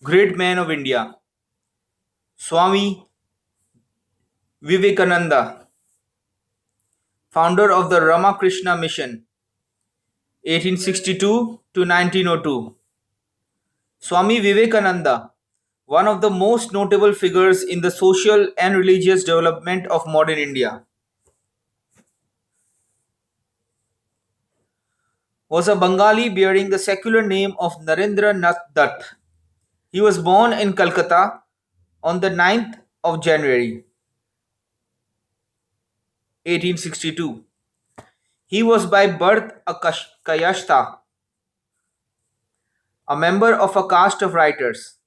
Great man of India, Swami Vivekananda, founder of the Ramakrishna mission, 1862 to 1902. Swami Vivekananda, one of the most notable figures in the social and religious development of modern India, was a Bengali bearing the secular name of Narendra Nath Dutt. He was born in Calcutta on the 9th of January 1862. He was by birth a Kayastha, a member of a caste of writers,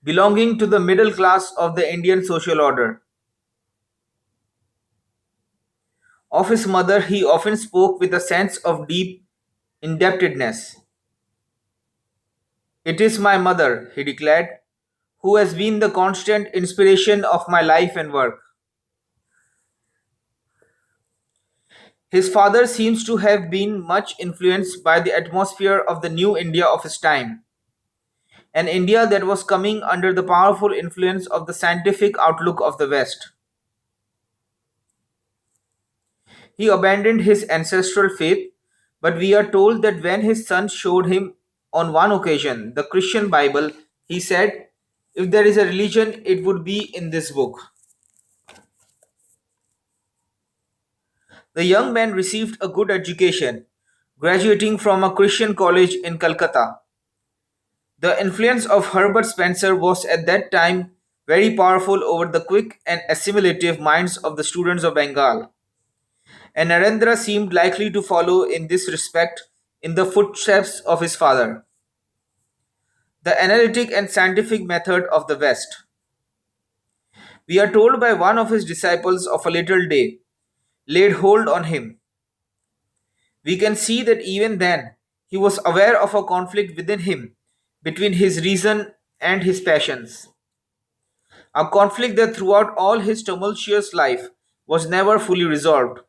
belonging to the middle class of the Indian social order. Of his mother, he often spoke with a sense of deep indebtedness. "It is my mother," he declared, "who has been the constant inspiration of my life and work." His father seems to have been much influenced by the atmosphere of the new India of his time, an India that was coming under the powerful influence of the scientific outlook of the West. He abandoned his ancestral faith, but we are told that when his son showed him on one occasion the Christian Bible, he said, "If there is a religion, it would be in this book." The young man received a good education, graduating from a Christian college in Calcutta. The influence of Herbert Spencer was at that time very powerful over the quick and assimilative minds of the students of Bengal, and Narendra seemed likely to follow in this respect in the footsteps of his father. The analytic and scientific method of the West. We are told by one of his disciples of a later day, laid hold on him. We can see that even then he was aware of a conflict within him between his reason and his passions, a conflict that throughout all his tumultuous life was never fully resolved.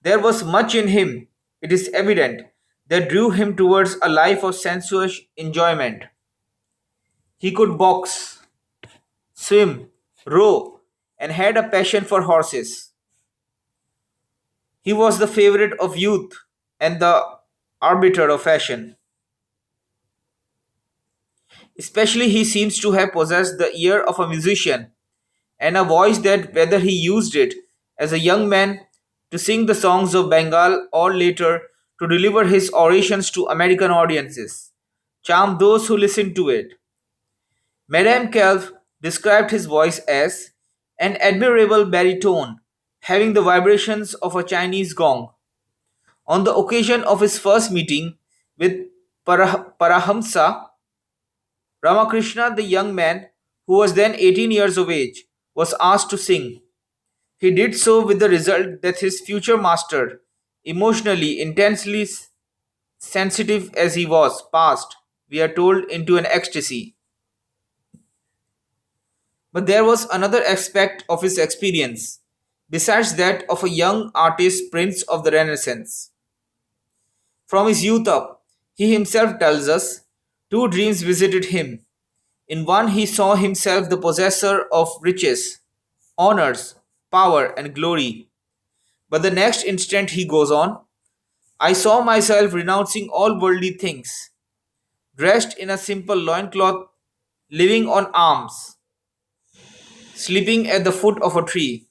There was much in him, it is evident, that drew him towards a life of sensuous enjoyment. He could box, swim, row, and had a passion for horses. He was the favorite of youth and the arbiter of fashion. Especially, he seems to have possessed the ear of a musician and a voice that, whether he used it as a young man to sing the songs of Bengal or later to deliver his orations to American audiences, charmed those who listened to it. Madame Calv described his voice as an admirable baritone, having the vibrations of a Chinese gong. On the occasion of his first meeting with Parahamsa, Ramakrishna, the young man, who was then 18 years of age, was asked to sing. He did so with the result that his future master, emotionally, intensely sensitive as he was, passed, we are told, into an ecstasy. But there was another aspect of his experience, besides that of a young artist prince of the Renaissance. From his youth up, he himself tells us, two dreams visited him. In one, he saw himself the possessor of riches, honors, power, and glory. But the next instant, he goes on, I saw myself renouncing all worldly things, dressed in a simple loincloth, living on alms, sleeping at the foot of a tree.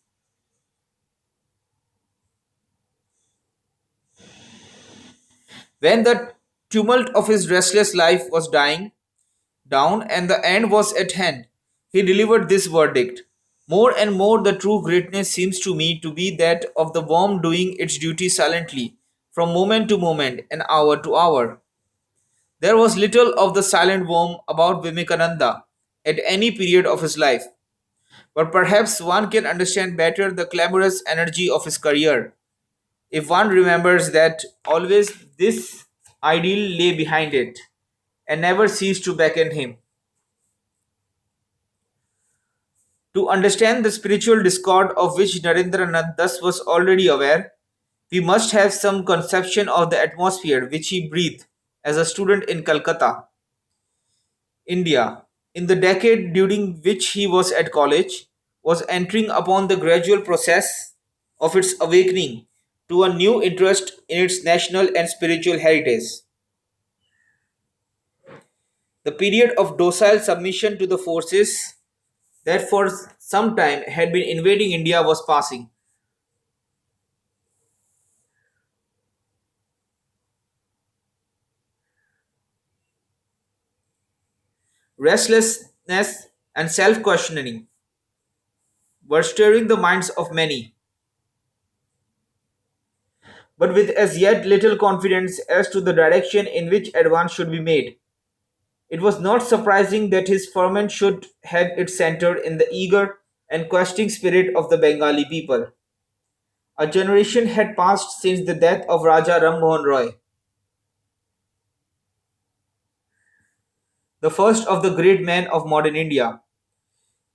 When the tumult of his restless life was dying down and the end was at hand, he delivered this verdict. More and more, the true greatness seems to me to be that of the worm doing its duty silently, from moment to moment and hour to hour. There was little of the silent worm about Vivekananda at any period of his life, but perhaps one can understand better the clamorous energy of his career if one remembers that always this ideal lay behind it and never ceased to beckon him. To understand the spiritual discord of which Narendranath thus was already aware, we must have some conception of the atmosphere which he breathed as a student in Calcutta, India, in the decade during which he was at college, was entering upon the gradual process of its awakening to a new interest in its national and spiritual heritage. The period of docile submission to the forces that for some time had been invading India was passing. Restlessness and self questioning were stirring the minds of many, but with as yet little confidence as to the direction in which advance should be made. It was not surprising that his ferment should have its center in the eager and questing spirit of the Bengali people. A generation had passed since the death of Raja Ram Mohan Roy, the first of the great men of modern India,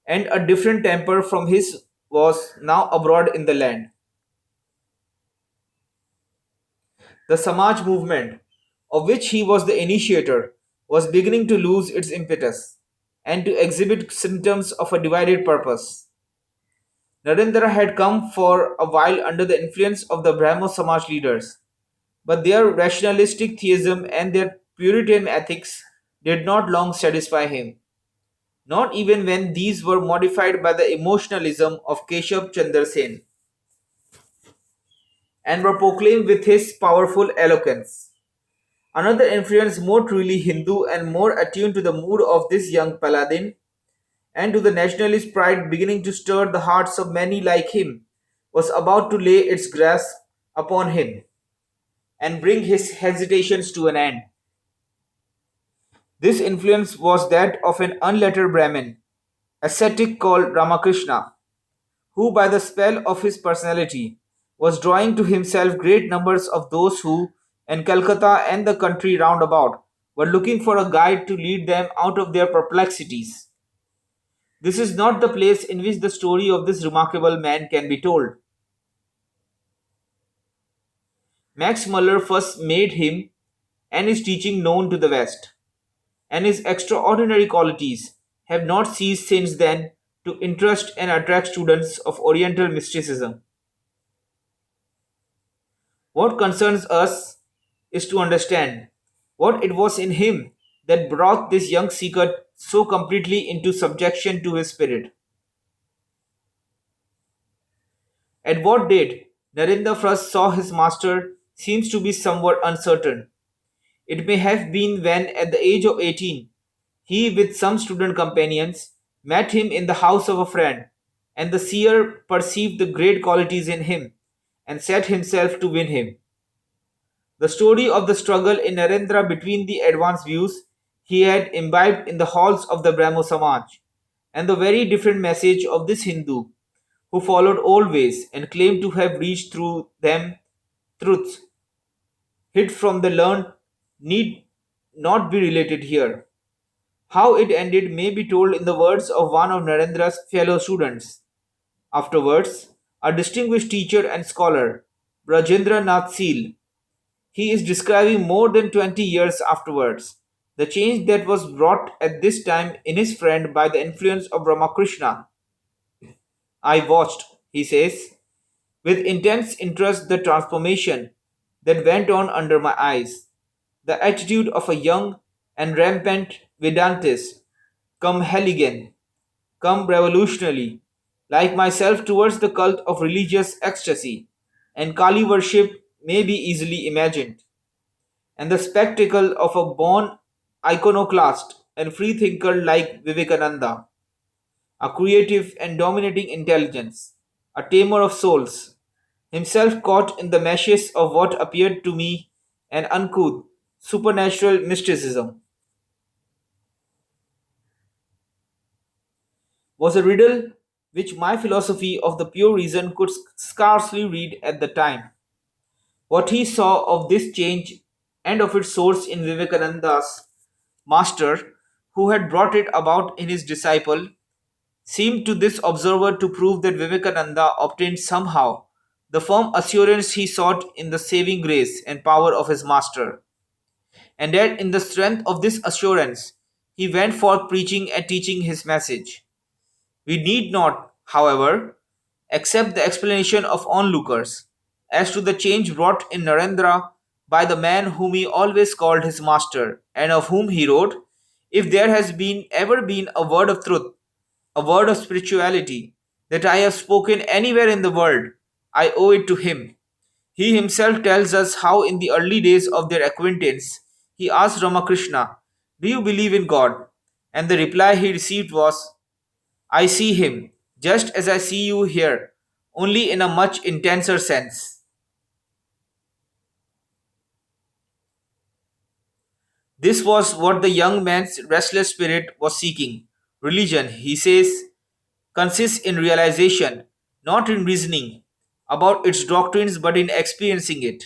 and a different temper from his was now abroad in the land. The Samaj movement, of which he was the initiator, was beginning to lose its impetus and to exhibit symptoms of a divided purpose. Narendra had come for a while under the influence of the Brahmo Samaj leaders, but their rationalistic theism and their Puritan ethics did not long satisfy him, not even when these were modified by the emotionalism of Keshav Chandra Sen and were proclaimed with his powerful eloquence. Another influence more truly Hindu and more attuned to the mood of this young paladin and to the nationalist pride beginning to stir the hearts of many like him was about to lay its grasp upon him and bring his hesitations to an end. This influence was that of an unlettered Brahmin, ascetic called Ramakrishna, who by the spell of his personality was drawing to himself great numbers of those who, in Calcutta and the country round about, were looking for a guide to lead them out of their perplexities. This is not the place in which the story of this remarkable man can be told. Max Muller first made him and his teaching known to the West, and his extraordinary qualities have not ceased since then to interest and attract students of Oriental mysticism. What concerns us is to understand what it was in him that brought this young seeker so completely into subjection to his spirit. At what date Narendra first saw his master seems to be somewhat uncertain. It may have been when, at the age of 18, he, with some student companions, met him in the house of a friend, and the seer perceived the great qualities in him and set himself to win him. The story of the struggle in Narendra between the advanced views he had imbibed in the halls of the Brahmo Samaj, and the very different message of this Hindu who followed old ways and claimed to have reached through them truths hid from the learned need not be related here. How it ended may be told in the words of one of Narendra's fellow students. Afterwards, a distinguished teacher and scholar, Brajendra Nath Seal, he is describing more than 20 years afterwards the change that was wrought at this time in his friend by the influence of Ramakrishna. I watched, he says, with intense interest the transformation that went on under my eyes. The attitude of a young and rampant Vedantist, come Heligan, come revolutionary, like myself towards the cult of religious ecstasy and Kali worship may be easily imagined, and the spectacle of a born iconoclast and freethinker like Vivekananda, a creative and dominating intelligence, a tamer of souls, himself caught in the meshes of what appeared to me an uncouth, supernatural mysticism, was a riddle which my philosophy of the pure reason could scarcely read at the time. What he saw of this change and of its source in Vivekananda's master, who had brought it about in his disciple, seemed to this observer to prove that Vivekananda obtained somehow the firm assurance he sought in the saving grace and power of his master, and that in the strength of this assurance he went forth preaching and teaching his message. We need not, however, accept the explanation of onlookers as to the change wrought in Narendra by the man whom he always called his master, and of whom he wrote, "If there has been ever been a word of truth, a word of spirituality, that I have spoken anywhere in the world, I owe it to him." He himself tells us how in the early days of their acquaintance he asked Ramakrishna, "Do you believe in God?" And the reply he received was, "I see him, just as I see you here, only in a much intenser sense." This was what the young man's restless spirit was seeking. Religion, he says, consists in realization, not in reasoning about its doctrines but in experiencing it.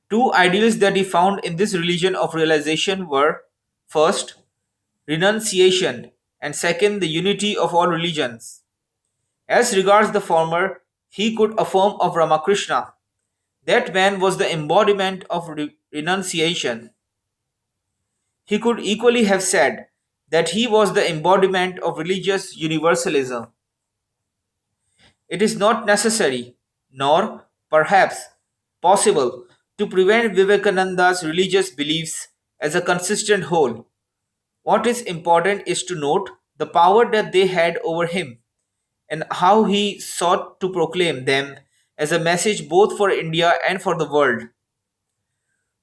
Two ideals that he found in this religion of realization were, first, renunciation, and second, the unity of all religions. As regards the former, he could affirm of Ramakrishna that man was the embodiment of renunciation. He could equally have said that he was the embodiment of religious universalism. It is not necessary, nor perhaps possible, to prevent Vivekananda's religious beliefs as a consistent whole. What is important is to note the power that they had over him and how he sought to proclaim them as a message both for India and for the world.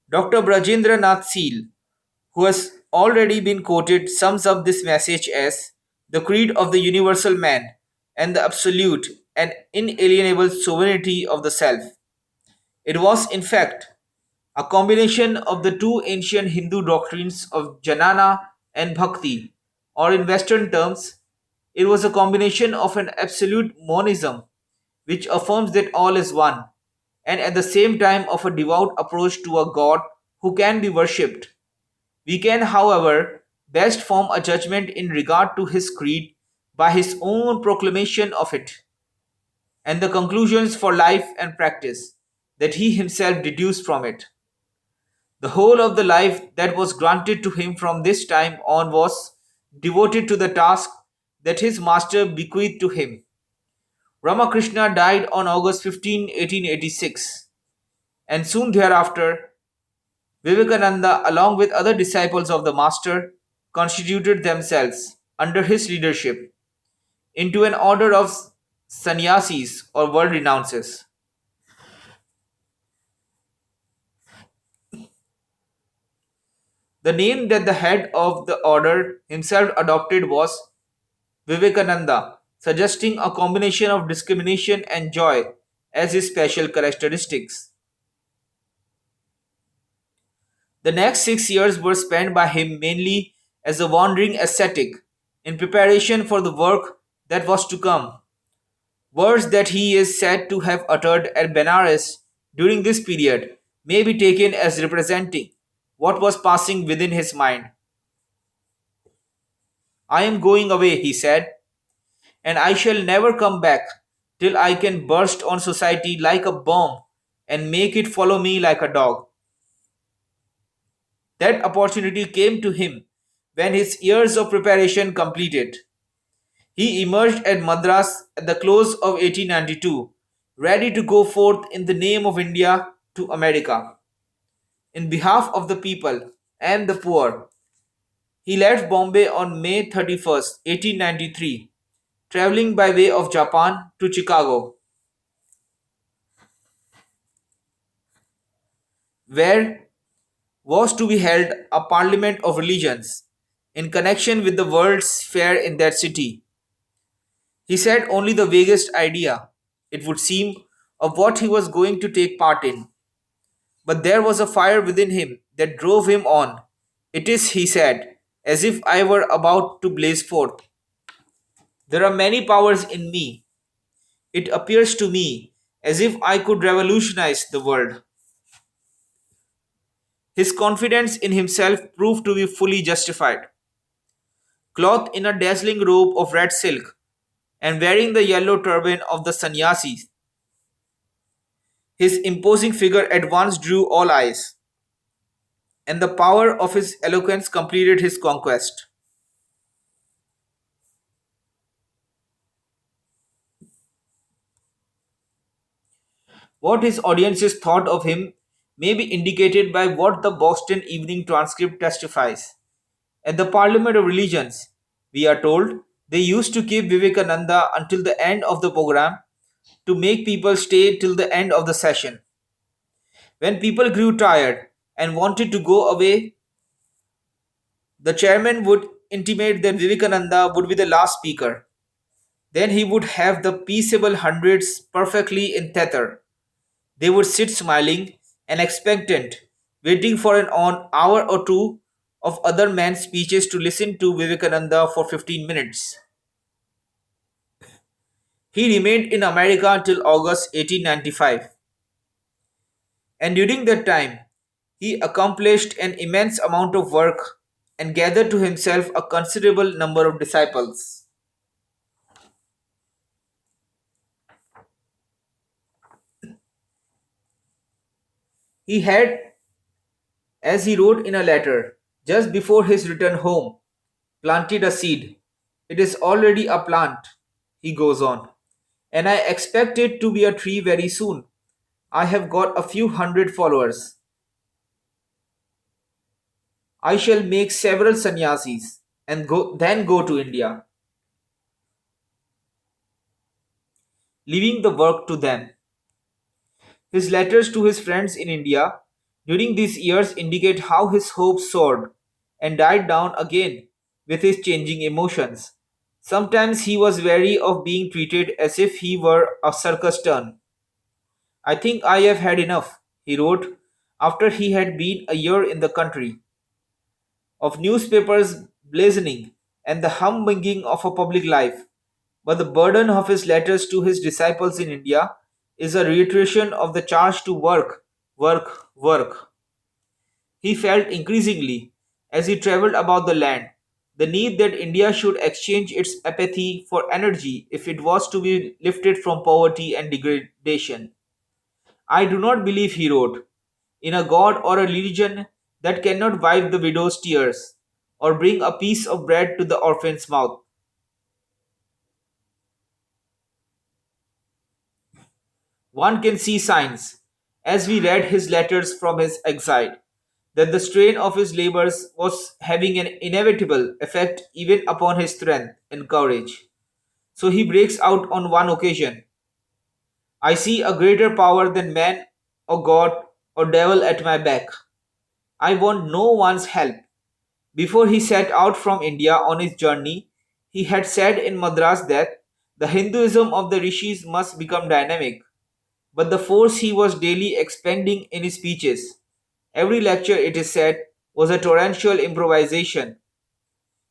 Dr. Brajendra Nath Seal, who has already been quoted, sums up this message as the creed of the universal man and the absolute and inalienable sovereignty of the self. It was, in fact, a combination of the two ancient Hindu doctrines of Jnana and Bhakti, or in Western terms, it was a combination of an absolute monism which affirms that all is one, and at the same time of a devout approach to a God who can be worshipped. We can, however, best form a judgment in regard to his creed by his own proclamation of it, and the conclusions for life and practice that he himself deduced from it. The whole of the life that was granted to him from this time on was devoted to the task that his master bequeathed to him. Ramakrishna died on August 15, 1886, and soon thereafter, Vivekananda, along with other disciples of the master, constituted themselves, under his leadership, into an order of sannyasis or world renounces. The name that the head of the order himself adopted was Vivekananda, suggesting a combination of discrimination and joy as his special characteristics. The next 6 years were spent by him mainly as a wandering ascetic in preparation for the work that was to come. Words that he is said to have uttered at Benares during this period may be taken as representing what was passing within his mind. "I am going away," he said, "and I shall never come back till I can burst on society like a bomb and make it follow me like a dog." That opportunity came to him when his years of preparation completed. He emerged at Madras at the close of 1892, ready to go forth in the name of India to America, in behalf of the people and the poor. He left Bombay on May 31st, 1893, traveling by way of Japan to Chicago, where was to be held a parliament of religions in connection with the World's Fair in that city. He said only the vaguest idea, it would seem, of what he was going to take part in. But there was a fire within him that drove him on. "It is," he said, "as if I were about to blaze forth. There are many powers in me. It appears to me as if I could revolutionize the world." His confidence in himself proved to be fully justified. Clothed in a dazzling robe of red silk, and wearing the yellow turban of the sannyasis. His imposing figure at once drew all eyes, and the power of his eloquence completed his conquest. What his audiences thought of him may be indicated by what the Boston Evening Transcript testifies. At the Parliament of Religions, we are told, they used to keep Vivekananda until the end of the program to make people stay till the end of the session. When people grew tired and wanted to go away, the chairman would intimate that Vivekananda would be the last speaker. Then he would have the peaceable hundreds perfectly in tether. They would sit smiling and expectant, waiting for an hour or two of other men's speeches to listen to Vivekananda for 15 minutes. He remained in America until August 1895, and during that time, he accomplished an immense amount of work and gathered to himself a considerable number of disciples. He had, as he wrote in a letter just before his return home, planted a seed. It is already a plant, he goes on, and I expect it to be a tree very soon. I have got a few hundred followers. I shall make several sannyasis and then go to India, leaving the work to them. His letters to his friends in India during these years indicate how his hopes soared and died down again with his changing emotions. Sometimes he was weary of being treated as if he were a circus turn. I think I have had enough, he wrote after he had been a year in the country, of newspapers blazoning and the humbugging of a public life. But the burden of his letters to his disciples in India is a reiteration of the charge to work, work, work. He felt increasingly, as he traveled about the land, the need that India should exchange its apathy for energy if it was to be lifted from poverty and degradation. I do not believe, he wrote, in a God or a religion that cannot wipe the widow's tears or bring a piece of bread to the orphan's mouth. One can see signs, as we read his letters from his exile, that the strain of his labors was having an inevitable effect even upon his strength and courage. So he breaks out on one occasion: I see a greater power than man or God or devil at my back. I want no one's help. Before he set out from India on his journey, he had said in Madras that the Hinduism of the rishis must become dynamic, but the force he was daily expending in his speeches, every lecture, it is said, was a torrential improvisation,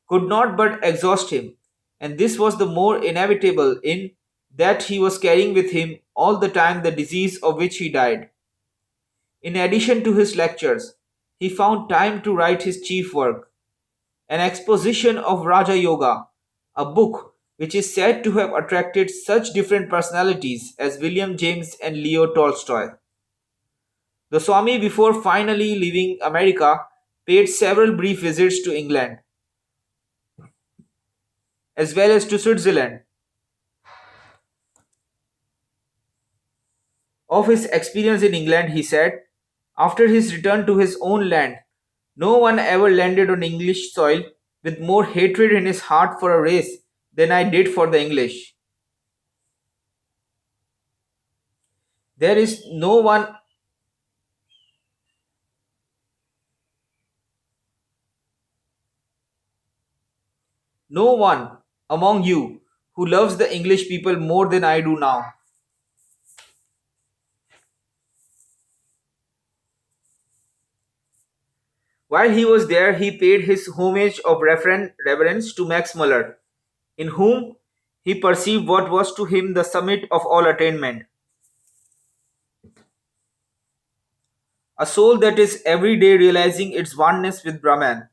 could not but exhaust him, and this was the more inevitable in that he was carrying with him all the time the disease of which he died. In addition to his lectures, he found time to write his chief work, an exposition of Raja Yoga, a book which is said to have attracted such different personalities as William James and Leo Tolstoy. The Swami, before finally leaving America, paid several brief visits to England as well as to Switzerland. Of his experience in England, he said, after his return to his own land, no one ever landed on English soil with more hatred in his heart for a race than I did for the English. There is no one among you who loves the English people more than I do now. While he was there, he paid his homage of reverence to Max Muller, in whom he perceived what was to him the summit of all attainment, a soul that is every day realizing its oneness with Brahman.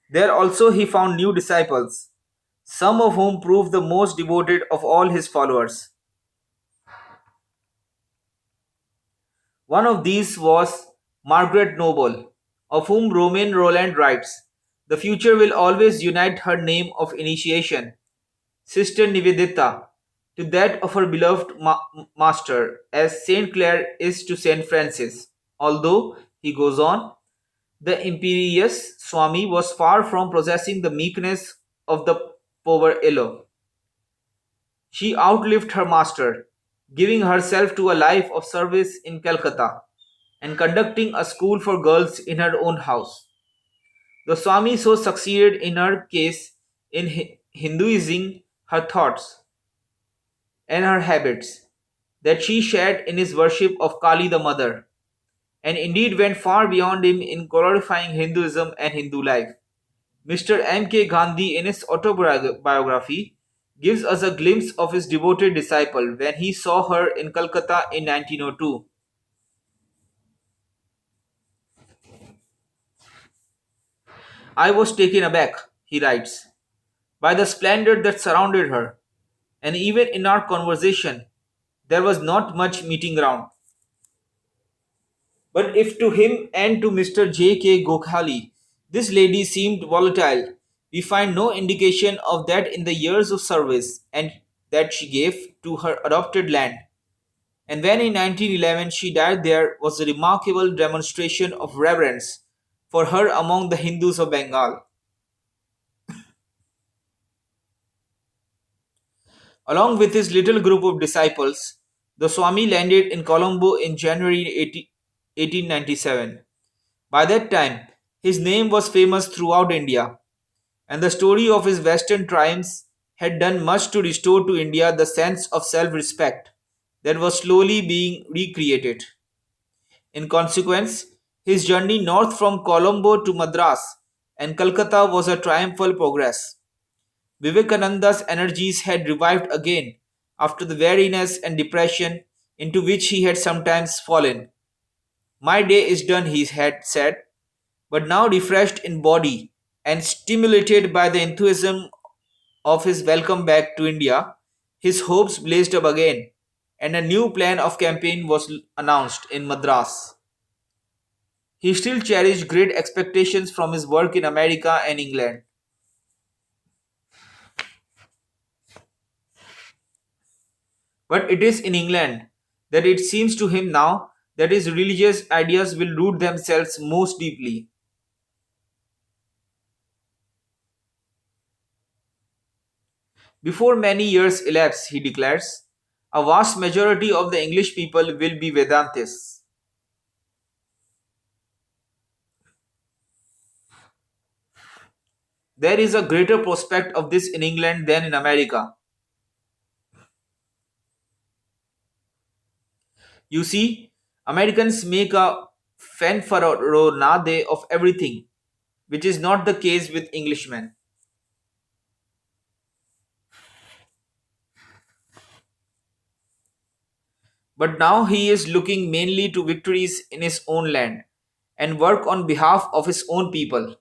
There also he found new disciples. some of whom proved the most devoted of all his followers. One of these was Margaret Noble, of whom Romain Rolland writes, "The future will always unite her name of initiation, Sister Nivedita, to that of her beloved master, as Saint Clare is to Saint Francis. Although," he goes on, "the imperious Swami was far from possessing the meekness of the poverello. She outlived her master, giving herself to a life of service in Calcutta and conducting a school for girls in her own house. The Swami so succeeded in her case in Hinduizing her thoughts and her habits that she shared in his worship of Kali the Mother, and indeed went far beyond him in glorifying Hinduism and Hindu life." Mr. M. K. Gandhi, in his autobiography, gives us a glimpse of his devoted disciple when he saw her in Calcutta in 1902. "I was taken aback," he writes, "by the splendor that surrounded her, and even in our conversation there was not much meeting ground. But if to him and to Mr. J. K. Gokhale this lady seemed volatile, we find no indication of that in the years of service and that she gave to her adopted land. And when in 1911 she died, there was a remarkable demonstration of reverence for her among the Hindus of Bengal." Along with his little group of disciples, the Swami landed in Colombo in January 1897. By that time, his name was famous throughout India, and the story of his Western triumphs had done much to restore to India the sense of self respect that was slowly being recreated. In consequence, his journey north from Colombo to Madras and Calcutta was a triumphal progress. Vivekananda's energies had revived again after the weariness and depression into which he had sometimes fallen. "My day is done," he had said, but now refreshed in body and stimulated by the enthusiasm of his welcome back to India, his hopes blazed up again, and a new plan of campaign was announced in Madras. He still cherished great expectations from his work in America and England. But it is in England that it seems to him now that his religious ideas will root themselves most deeply. "Before many years elapse," he declares, "a vast majority of the English people will be Vedantists. There is a greater prospect of this in England than in America. You see, Americans make a fanfaronade of everything, which is not the case with Englishmen. But now he is looking mainly to victories in his own land and work on behalf of his own people.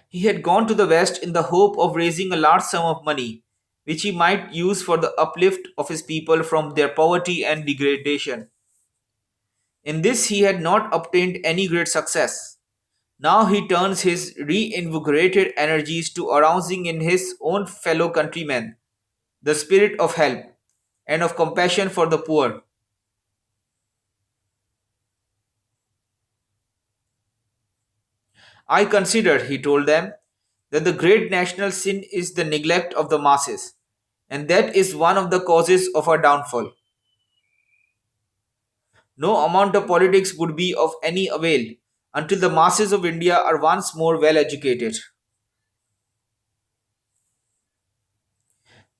He had gone to the West in the hope of raising a large sum of money, which he might use for the uplift of his people from their poverty and degradation. In this he had not obtained any great success. Now he turns his reinvigorated energies to arousing in his own fellow countrymen the spirit of help and of compassion for the poor. "I consider," he told them, "that the great national sin is the neglect of the masses, and that is one of the causes of our downfall. No amount of politics would be of any avail until the masses of India are once more well educated,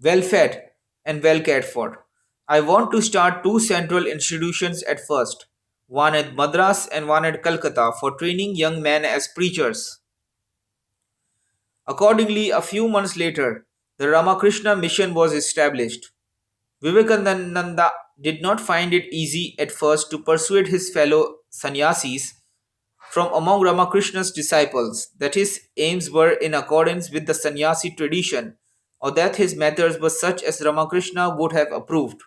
well fed, and well cared for. I want to start two central institutions at first, one at Madras and one at Calcutta, for training young men as preachers." Accordingly, a few months later, the Ramakrishna mission was established. Vivekananda did not find it easy at first to persuade his fellow sannyasis from among Ramakrishna's disciples that his aims were in accordance with the sannyasi tradition or that his methods were such as Ramakrishna would have approved.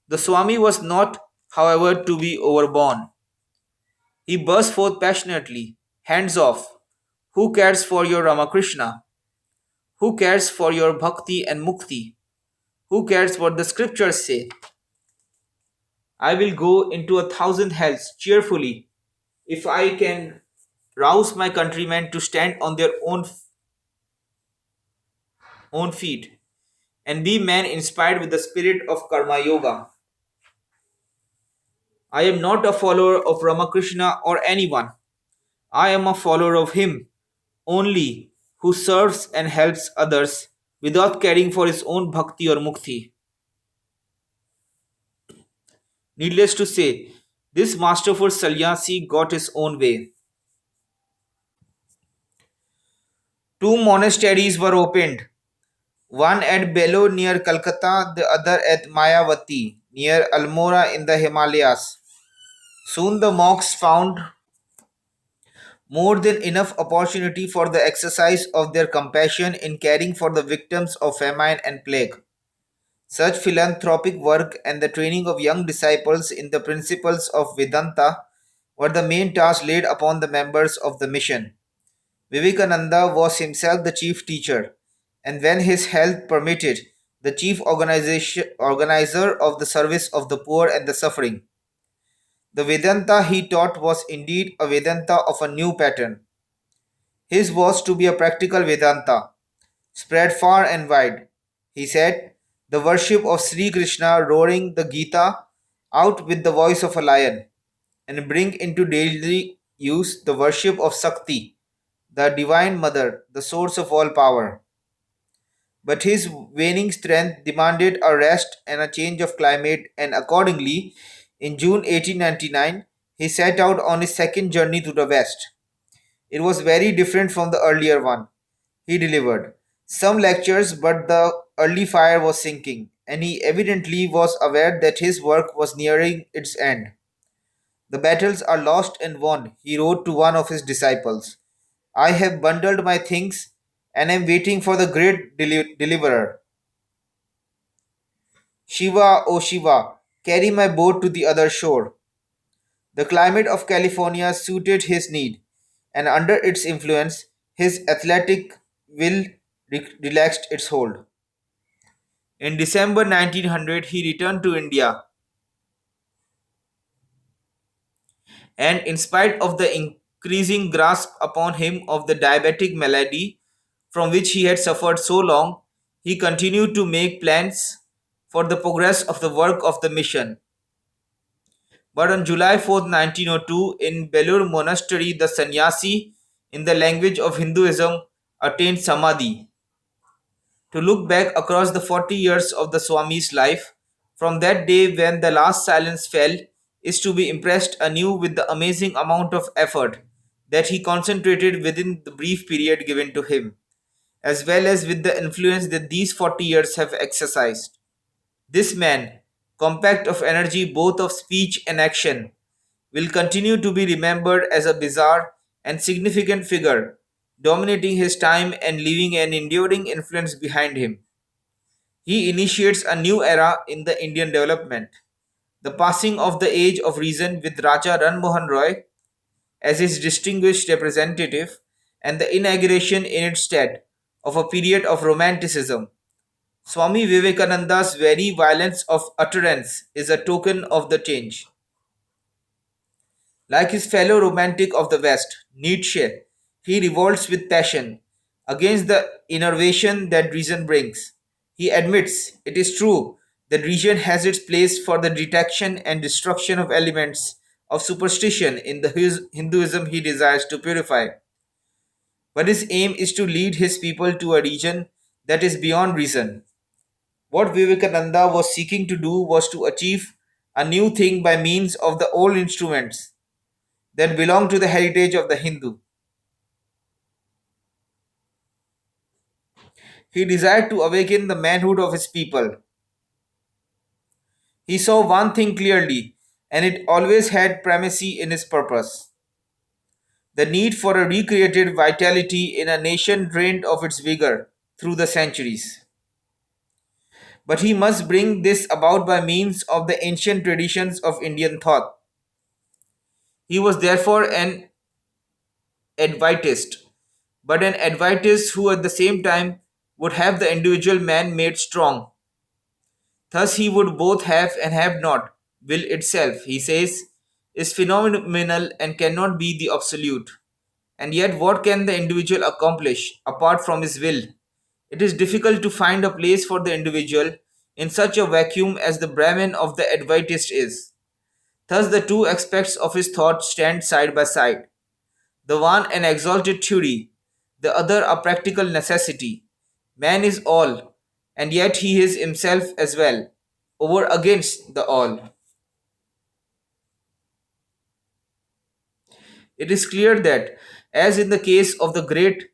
The Swami was not, however, to be overborne. He burst forth passionately, hands off. Who cares for your Ramakrishna? Who cares for your bhakti and mukti? Who cares what the scriptures say? I will go into 1,000 hells cheerfully if I can rouse my countrymen to stand on their own feet and be men inspired with the spirit of Karma Yoga. I am not a follower of Ramakrishna or anyone. I am a follower of him only who serves and helps others without caring for his own bhakti or mukti. Needless to say, this masterful sannyasi got his own way. Two monasteries were opened, one at Bello near Calcutta, the other at Mayavati near Almora in the Himalayas. Soon the monks found more than enough opportunity for the exercise of their compassion in caring for the victims of famine and plague. Such philanthropic work and the training of young disciples in the principles of Vedanta were the main tasks laid upon the members of the mission. Vivekananda was himself the chief teacher, and when his health permitted, the chief organizer of the service of the poor and the suffering. The Vedanta he taught was indeed a Vedanta of a new pattern. His was to be a practical Vedanta, spread far and wide. He said, the worship of Sri Krishna roaring the Gita out with the voice of a lion, and bring into daily use the worship of Sakti, the Divine Mother, the source of all power. But his waning strength demanded a rest and a change of climate, and accordingly, in June 1899, he set out on his second journey to the west. It was very different from the earlier one. He delivered some lectures, but the early fire was sinking, and he evidently was aware that his work was nearing its end. The battles are lost and won, he wrote to one of his disciples. I have bundled my things and am waiting for the great deliverer. Shiva, O Shiva, carry my boat to the other shore. The climate of California suited his need, and under its influence, his athletic will relaxed its hold. In December 1900, he returned to India, and in spite of the increasing grasp upon him of the diabetic malady from which he had suffered so long, he continued to make plans for the progress of the work of the mission. But on July 4th, 1902, in Belur Monastery, the sannyasi, in the language of Hinduism, attained samadhi. To look back across the 40 years of the Swami's life, from that day when the last silence fell, is to be impressed anew with the amazing amount of effort that he concentrated within the brief period given to him, as well as with the influence that these 40 years have exercised. This man, compact of energy both of speech and action, will continue to be remembered as a bizarre and significant figure, dominating his time and leaving an enduring influence behind him. He initiates a new era in the Indian development, the passing of the age of reason with Raja Ranmohan Roy as his distinguished representative, and the inauguration in its stead of a period of romanticism. Swami Vivekananda's very violence of utterance is a token of the change. Like his fellow romantic of the West, Nietzsche, he revolts with passion against the innervation that reason brings. He admits, it is true, that reason has its place for the detection and destruction of elements of superstition in the Hinduism he desires to purify. But his aim is to lead his people to a region that is beyond reason. What Vivekananda was seeking to do was to achieve a new thing by means of the old instruments that belong to the heritage of the Hindu. He desired to awaken the manhood of his people. He saw one thing clearly, and it always had primacy in his purpose. the need for a recreated vitality in a nation drained of its vigor through the centuries. But he must bring this about by means of the ancient traditions of Indian thought. He was therefore an Advaitist, but an Advaitist who at the same time would have the individual man made strong. Thus he would both have and have not. Will itself, he says, is phenomenal and cannot be the absolute. And yet, what can the individual accomplish apart from his will? It is difficult to find a place for the individual in such a vacuum as the Brahman of the Advaitist is. Thus, the two aspects of his thought stand side by side. The one an exalted theory, the other a practical necessity. Man is all, and yet he is himself as well, over against the all. It is clear that, as in the case of the great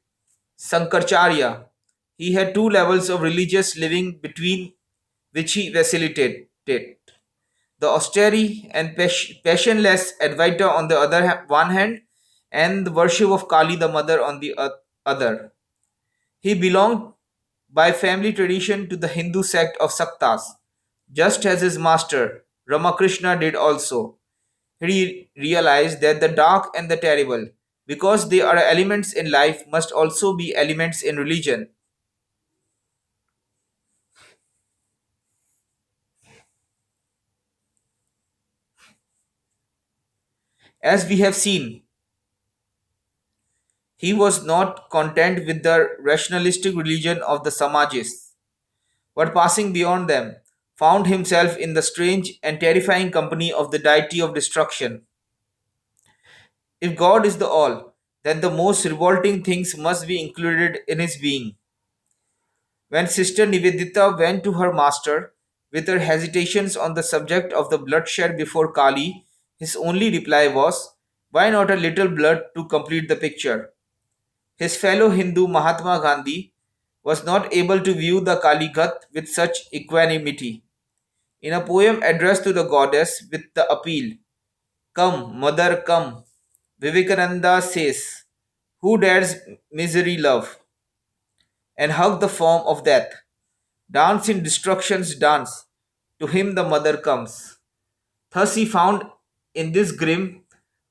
Sankaracharya, he had two levels of religious living between which he vacillated. The austere and passionless Advaita on the one hand, and the worship of Kali the mother on the other. He belonged by family tradition to the Hindu sect of Saktas, just as his master Ramakrishna did also. He realized that the dark and the terrible, because they are elements in life, must also be elements in religion. As we have seen, he was not content with the rationalistic religion of the Samajists, but passing beyond them, found himself in the strange and terrifying company of the deity of destruction. If God is the all, then the most revolting things must be included in his being. When Sister Nivedita went to her master with her hesitations on the subject of the bloodshed before Kali, his only reply was, "Why not a little blood to complete the picture?" His fellow Hindu Mahatma Gandhi was not able to view the Kali Ghat with such equanimity. In a poem addressed to the goddess with the appeal, "Come, mother, come," Vivekananda says, "Who dares misery love and hug the form of death? Dance in destruction's dance, to him the mother comes." Thus he found in this grim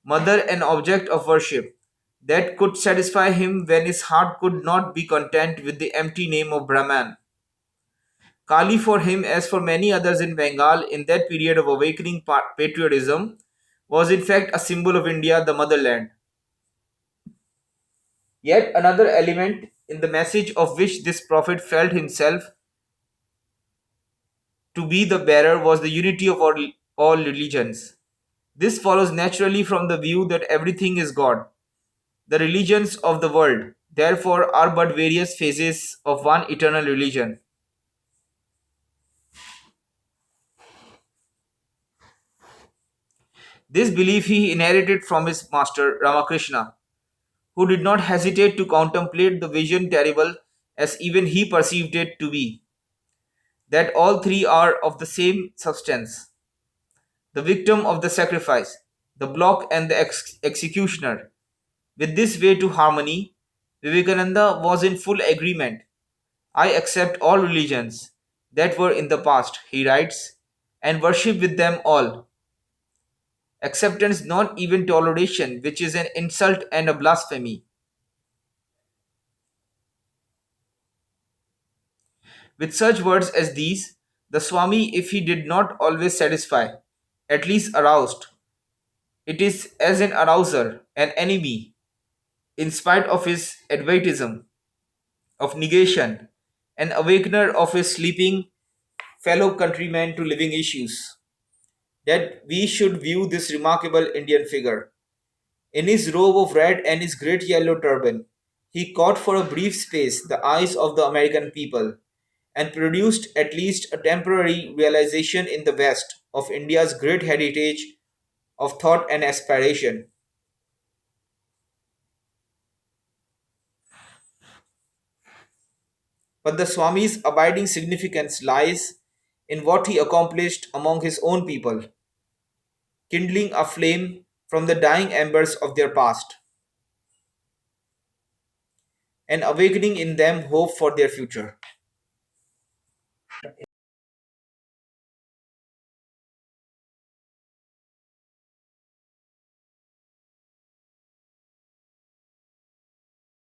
mother an object of worship that could satisfy him when his heart could not be content with the empty name of Brahman. Kali, for him, as for many others in Bengal in that period of awakening patriotism, was in fact a symbol of India, the motherland. Yet another element in the message of which this prophet felt himself to be the bearer was the unity of all religions. This follows naturally from the view that everything is God. The religions of the world, therefore, are but various phases of one eternal religion. This belief he inherited from his master Ramakrishna, who did not hesitate to contemplate the vision terrible as even he perceived it to be, that all three are of the same substance, the victim of the sacrifice, the block and the executioner. With this way to harmony, Vivekananda was in full agreement. "I accept all religions that were in the past," he writes, "and worship with them all. Acceptance, not even toleration, which is an insult and a blasphemy." With such words as these, the Swami, if he did not always satisfy, at least aroused, it is as an arouser, an enemy, in spite of his Advaitism, of negation, an awakener of his sleeping fellow countrymen to living issues, that we should view this remarkable Indian figure. In his robe of red and his great yellow turban, he caught for a brief space the eyes of the American people and produced at least a temporary realization in the West of India's great heritage of thought and aspiration. But the Swami's abiding significance lies in what he accomplished among his own people, kindling a flame from the dying embers of their past. and awakening in them hope for their future.